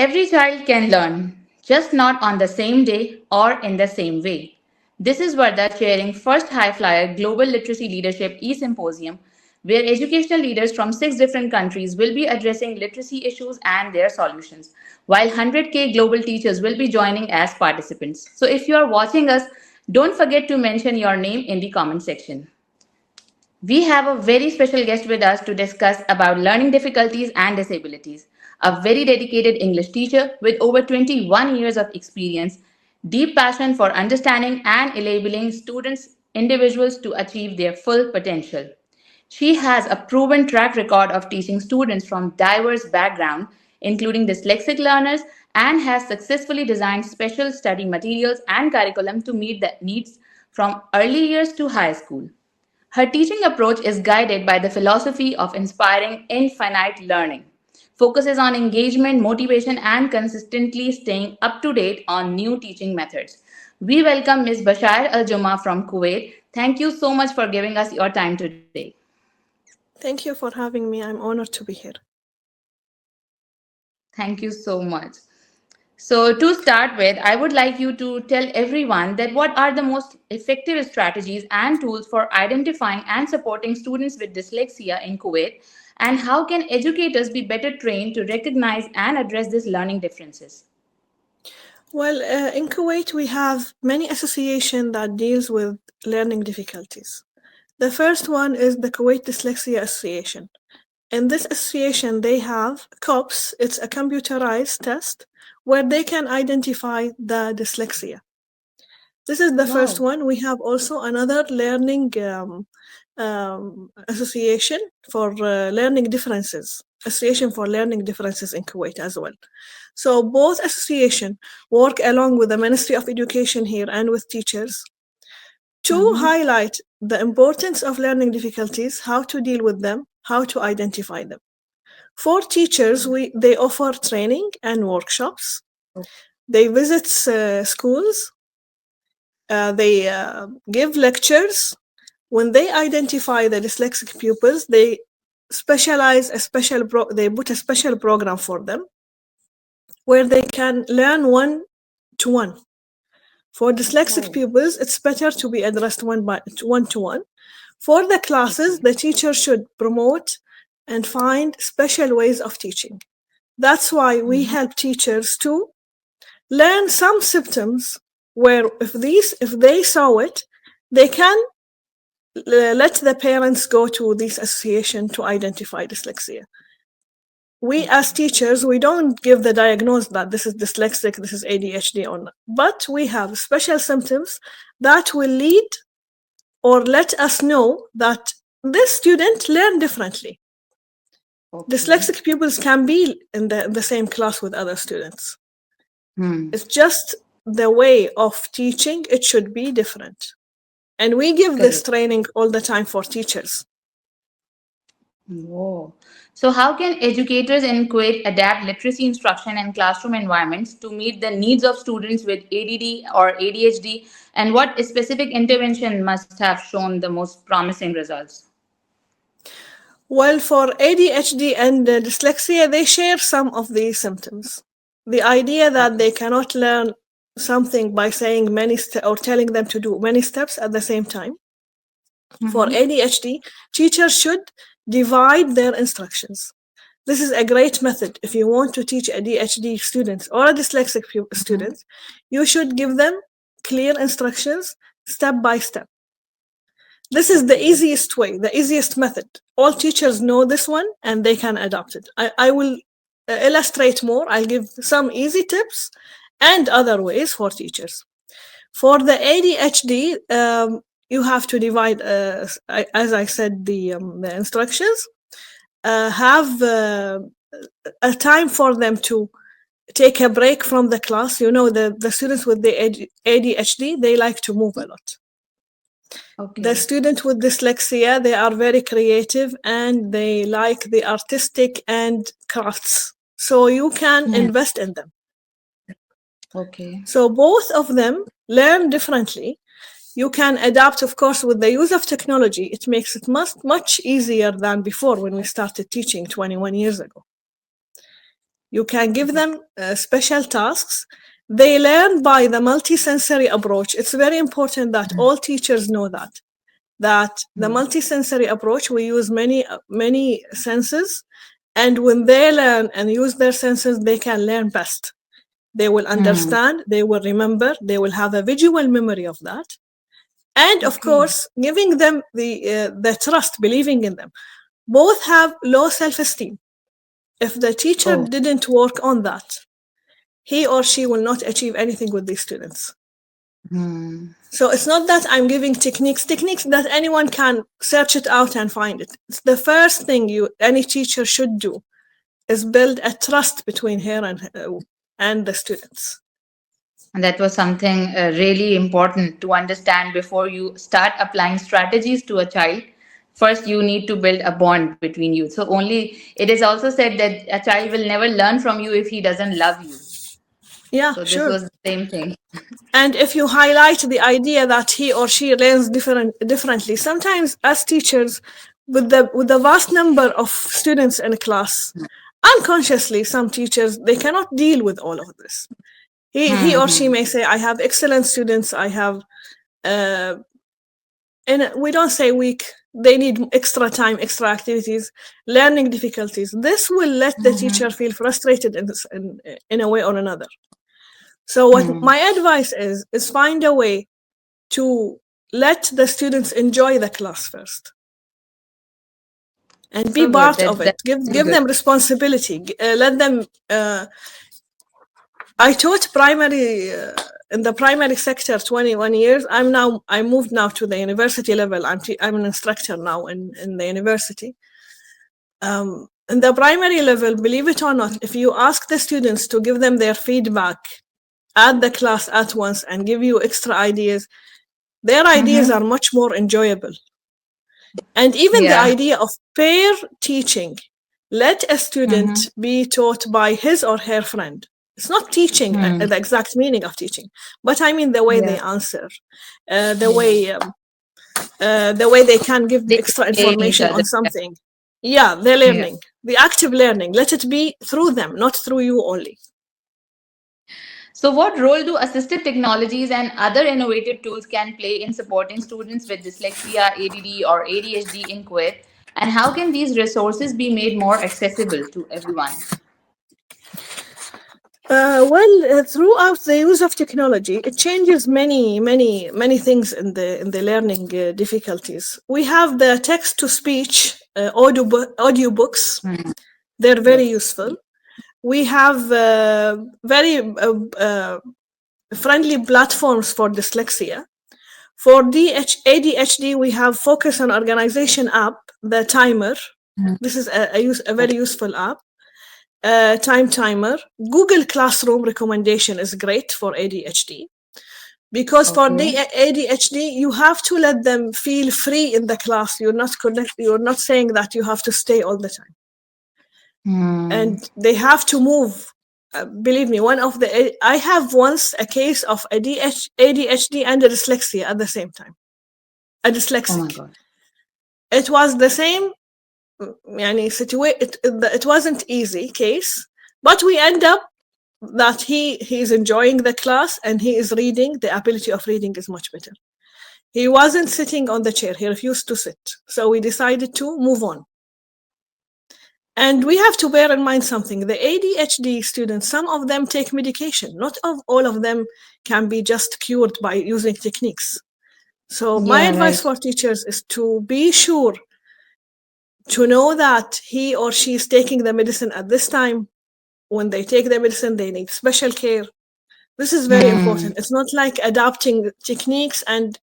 Every child can learn, just not on the same day or in the same way. This is Varda chairing first Highflyer Global Literacy Leadership e-Symposium, where educational leaders from 6 different countries will be addressing literacy issues and their solutions, while 100K global teachers will be joining as participants. So if you are watching us, don't forget to mention your name in the comment section. We have a very special guest with us to discuss about learning difficulties and disabilities. A very dedicated English teacher with over 21 years of experience, deep passion for understanding and enabling students, individuals to achieve their full potential. She has a proven track record of teaching students from diverse backgrounds, including dyslexic learners, and has successfully designed special study materials and curriculum to meet the needs from early years to high school. Her teaching approach is guided by the philosophy of inspiring infinite learning, focuses on engagement, motivation, and consistently staying up to date on new teaching methods. We welcome Ms. Bashayer Al Jumaa from Kuwait. Thank you so much for giving us your time today. Thank you for having me. I'm honored to be here. Thank you so much. So, to start with, I would like you to tell everyone that what are the most effective strategies and tools for identifying and supporting students with dyslexia in Kuwait, and how can educators be better trained to recognize and address these learning differences? Well, in Kuwait, we have many associations that deals with learning difficulties. The first one is the Kuwait Dyslexia Association. In this association, they have COPS. It's a computerized test where they can identify the dyslexia. This is the first Wow. one. We have also another learning association for learning differences, association for learning differences in Kuwait as well. So both association work along with the Ministry of Education here and with teachers to Mm-hmm. highlight the importance of learning difficulties, how to deal with them, how to identify them. For teachers, they offer training and workshops. They visit schools. They give lectures. When they identify the dyslexic pupils, they they put a special program for them where they can learn one to one. For dyslexic Oh. pupils, it's better to be addressed one to one. For the classes, Okay. the teacher should promote and find special ways of teaching. That's why we Mm-hmm. help teachers to learn some symptoms where if they saw it, they can let the parents go to this association to identify dyslexia. We as Okay. teachers, we don't give the diagnosis that this is dyslexic, this is ADHD or not, but we have special symptoms that will lead or let us know that this student learned differently. Okay. Dyslexic pupils can be in the same class with other students. Hmm. It's just the way of teaching, it should be different. And we give this Correct. training all the time for teachers. Whoa. So, how can educators in Kuwait adapt literacy instruction and classroom environments to meet the needs of students with ADD or ADHD? And what specific intervention must have shown the most promising results? Well, for ADHD and dyslexia, they share some of these symptoms. The idea that Okay. they cannot learn something by saying or telling them to do many steps at the same time. For Mm-hmm. ADHD, teachers should divide their instructions. This is a great method. If you want to teach ADHD students or a dyslexic Mm-hmm. student, you should give them clear instructions step by step. This is the Okay. easiest way, the easiest method. All teachers know this one and they can adopt it. I will illustrate more. I'll give some easy tips and other ways for teachers. For the ADHD, you have to divide, as I said, the instructions. Have a time for them to take a break from the class. You know, the students with the ADHD, they like to move a lot. The Okay. student with dyslexia, they are very creative and they like the artistic and crafts. So you can Hmm. invest in them. Okay. So both of them learn differently. You can adapt, of course, with the use of technology. It makes it much, much easier than before when we started teaching 21 years ago. You can give them special tasks. They learn by the multisensory approach. It's very important that all teachers know that the multisensory approach, we use many senses, and when they learn and use their senses, they can learn best. They will understand, they will remember, they will have a visual memory of that. And of course, giving them the trust, believing in them. Both have low self-esteem. If the teacher didn't work on that, he or she will not achieve anything with these students. So it's not that I'm giving techniques that anyone can search it out and find it. It's the first thing any teacher should do is build a trust between her and the students. And that was something really important to understand before you start applying strategies to a child. First, you need to build a bond between you. So, only it is also said that a child will never learn from you if he doesn't love you. Yeah, so, this sure. was the same thing. And if you highlight the idea that he or she learns differently, sometimes as teachers, with the vast number of students in a class, unconsciously, some teachers, they cannot deal with all of this. He or she may say, I have excellent students, I have, and we don't say weak, they need extra time, extra activities, learning difficulties. This will let the teacher feel frustrated in a way or another. So what my advice is find a way to let the students enjoy the class first. And be part of it. Give them responsibility. Let them... I taught primary... in the primary sector 21 years. I moved now to the university level. I'm an instructor now in the university. In the primary level, believe it or not, if you ask the students to give them their feedback at the class at once and give you extra ideas, their ideas are much more enjoyable. And even the idea of pair teaching, let a student be taught by his or her friend. It's not teaching the exact meaning of teaching, but I mean the way they answer, the way they can give extra information on something. Yeah, they're learning. The active learning. Let it be through them, not through you only. So, what role do assistive technologies and other innovative tools can play in supporting students with dyslexia, ADD, or ADHD in Kuwait? And how can these resources be made more accessible to everyone? Throughout the use of technology, it changes many things in the learning difficulties. We have the text-to-speech audiobooks. They're very useful. We have very friendly platforms for dyslexia. For ADHD, we have Focus on Organization app, the timer. This is a very useful app. Time timer. Google Classroom recommendation is great for ADHD. Because for the ADHD, you have to let them feel free in the class. You're not saying that you have to stay all the time. And they have to move. Believe me, I have once a case of ADHD and a dyslexia at the same time. A dyslexic. Oh my God. It was the same it wasn't easy case, but we end up that he's enjoying the class and he is reading. The ability of reading is much better. He wasn't sitting on the chair. He refused to sit. So we decided to move on. And we have to bear in mind something. The ADHD students, some of them take medication. Not all of them can be just cured by using techniques. So my advice for teachers is to be sure to know that he or she is taking the medicine at this time. When they take the medicine, they need special care. This is very important. It's not like adapting techniques and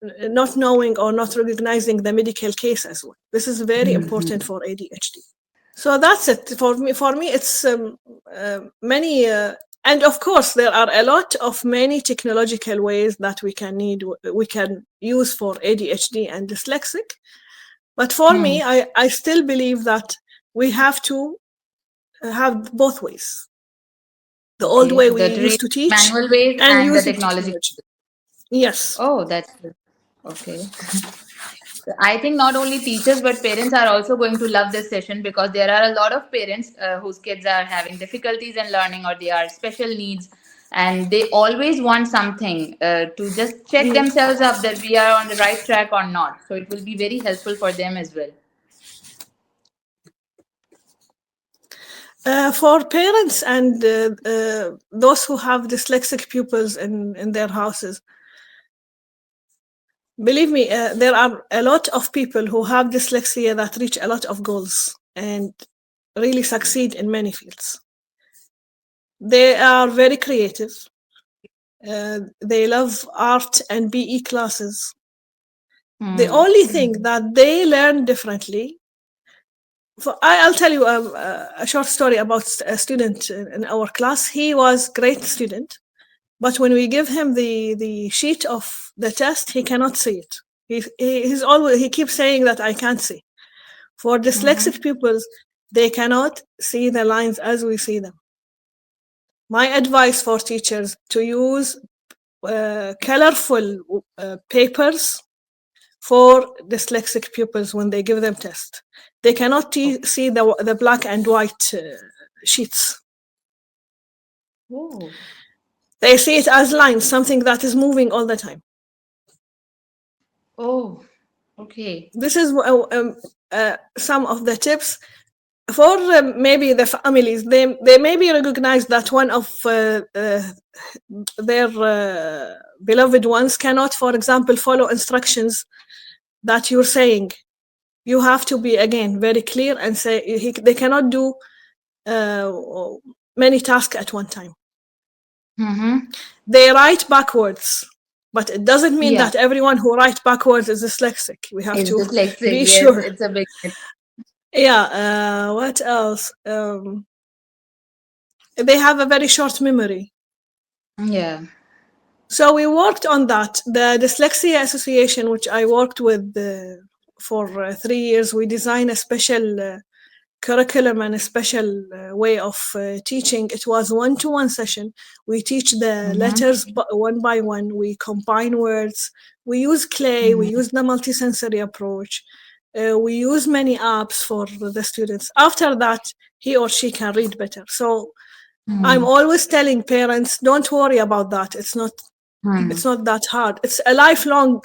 not knowing or not recognizing the medical case as well. This is very important for ADHD. So that's it. For me, it's many... and of course, there are a lot of many technological ways that we can use for ADHD and dyslexic. But for me, I still believe that we have to have both ways. The old way we used to teach, manual ways and the technology. Yes. Oh, that's good. Okay. I think not only teachers but parents are also going to love this session, because there are a lot of parents whose kids are having difficulties in learning, or they are special needs, and they always want something to just check themselves up that we are on the right track or not. So it will be very helpful for them as well. For parents and those who have dyslexic pupils in their houses, believe me, there are a lot of people who have dyslexia that reach a lot of goals and really succeed in many fields. They are very creative. They love art and BE classes. The Hmm. only thing that they learn differently. I'll tell you a short story about a student in our class. He was a great student, but when we give him the sheet of the test, he cannot see it. He keeps saying that I can't see. For dyslexic Mm-hmm. pupils, they cannot see the lines as we see them. My advice for teachers to use colorful papers for dyslexic pupils when they give them tests. They cannot see the black and white sheets. Oh. They see it as lines, something that is moving all the time. Oh. Okay. This is some of the tips for maybe the families. They maybe recognize that one of their beloved ones cannot, for example, follow instructions that you're saying. You have to be again very clear and say they cannot do uh, many tasks at one time. Mm-hmm. They write backwards, but it doesn't mean Yeah. that everyone who writes backwards is dyslexic. We have It's to dyslexic. be Yes, sure. it's a big. Yeah. What else? They have a very short memory. Yeah. So we worked on that. The Dyslexia Association, which I worked with for 3 years, we designed a special curriculum and a special way of teaching. It was one-to-one session. We teach the Mm-hmm. letters one by one. We combine words. We use clay. We use the multisensory approach. We use many apps for the students. After that, he or she can read better. So I'm always telling parents, don't worry about that. It's not that hard. It's a lifelong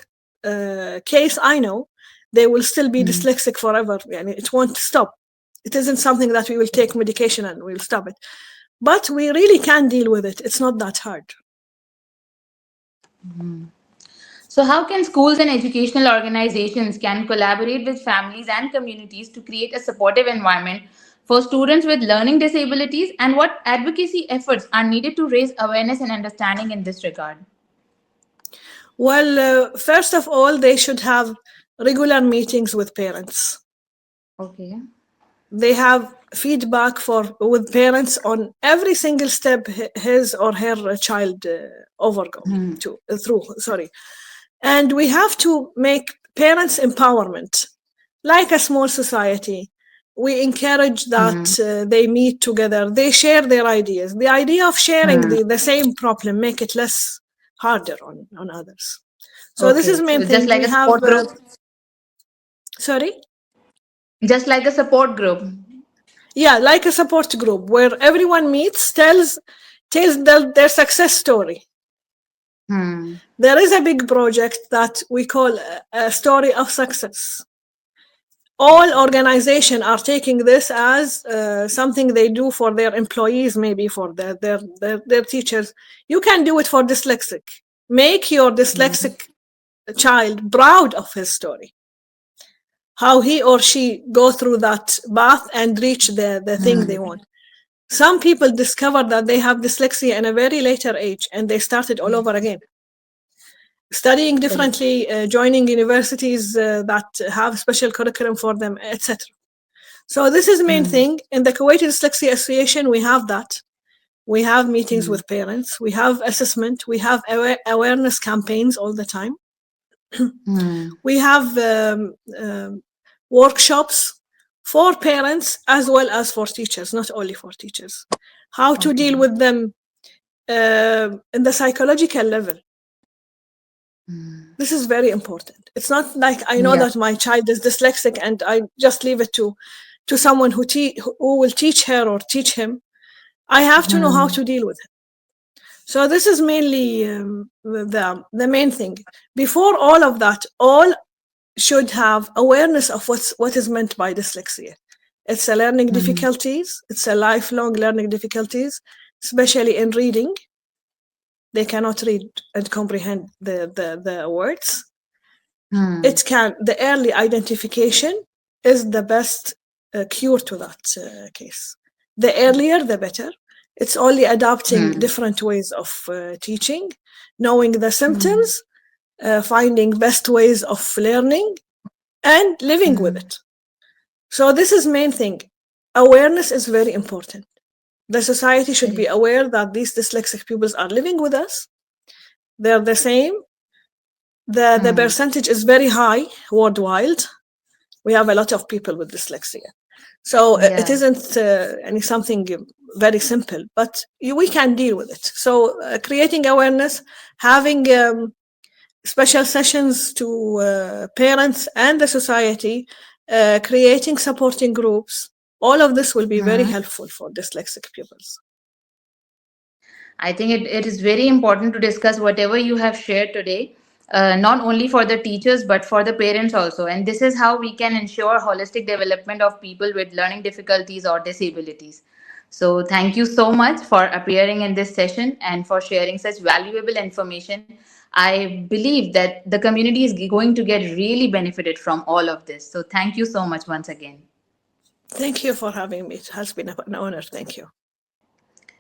case. I know they will still be dyslexic forever. And it won't stop. It isn't something that we will take medication and we'll stop it. But we really can deal with it. It's not that hard. So, how can schools and educational organizations can collaborate with families and communities to create a supportive environment for students with learning disabilities, and what advocacy efforts are needed to raise awareness and understanding in this regard? Well, first of all, they should have regular meetings with parents. Okay. They have feedback with parents on every single step his or her child overgo to through. Sorry, and we have to make parents empowerment like a small society. We encourage that they meet together, they share their ideas. The idea of sharing the same problem make it less harder on others. So this is Okay. main So, just thing like we a have. support group? Sorry. Just like a support group. Yeah, like a support group where everyone meets, tells their success story. Hmm. There is a big project that we call a story of success. All organizations are taking this as something they do for their employees, maybe for their teachers. You can do it for dyslexic. Make your dyslexic child proud of his story, how he or she go through that path and reach the thing they want. Some people discover that they have dyslexia in a very later age and they started all over again, studying differently, joining universities that have special curriculum for them, etc. So this is the main thing. In the Kuwaiti Dyslexia Association, we have that. We have meetings with parents. We have assessment. We have awareness campaigns all the time. We have workshops for parents as well as for teachers, not only for teachers. How to deal Okay. with them in the psychological level. This is very important. It's not like I know Yeah. that my child is dyslexic and I just leave it to someone who will teach her or teach him. I have to know how to deal with it. So this is mainly the main thing. Before all of that, all should have awareness of what is meant by dyslexia. It's a learning difficulties. It's a lifelong learning difficulties, especially in reading. They cannot read and comprehend the words. The early identification is the best cure to that case. The earlier, the better. It's only adopting different ways of teaching, knowing the symptoms, finding best ways of learning, and living with it. So this is main thing. Awareness is very important. The society should be aware that these dyslexic pupils are living with us. They're the same. The percentage is very high worldwide. We have a lot of people with dyslexia. So it isn't something very simple, but we can deal with it. So creating awareness, having special sessions to parents and the society, creating supporting groups, all of this will be very helpful for dyslexic pupils. I think it is very important to discuss whatever you have shared today, not only for the teachers, but for the parents also. And this is how we can ensure holistic development of people with learning difficulties or disabilities. So, thank you so much for appearing in this session and for sharing such valuable information. I believe that the community is going to get really benefited from all of this. So, thank you so much once again. Thank you for having me. It has been an honor. Thank you.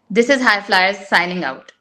This is High Flyers signing out.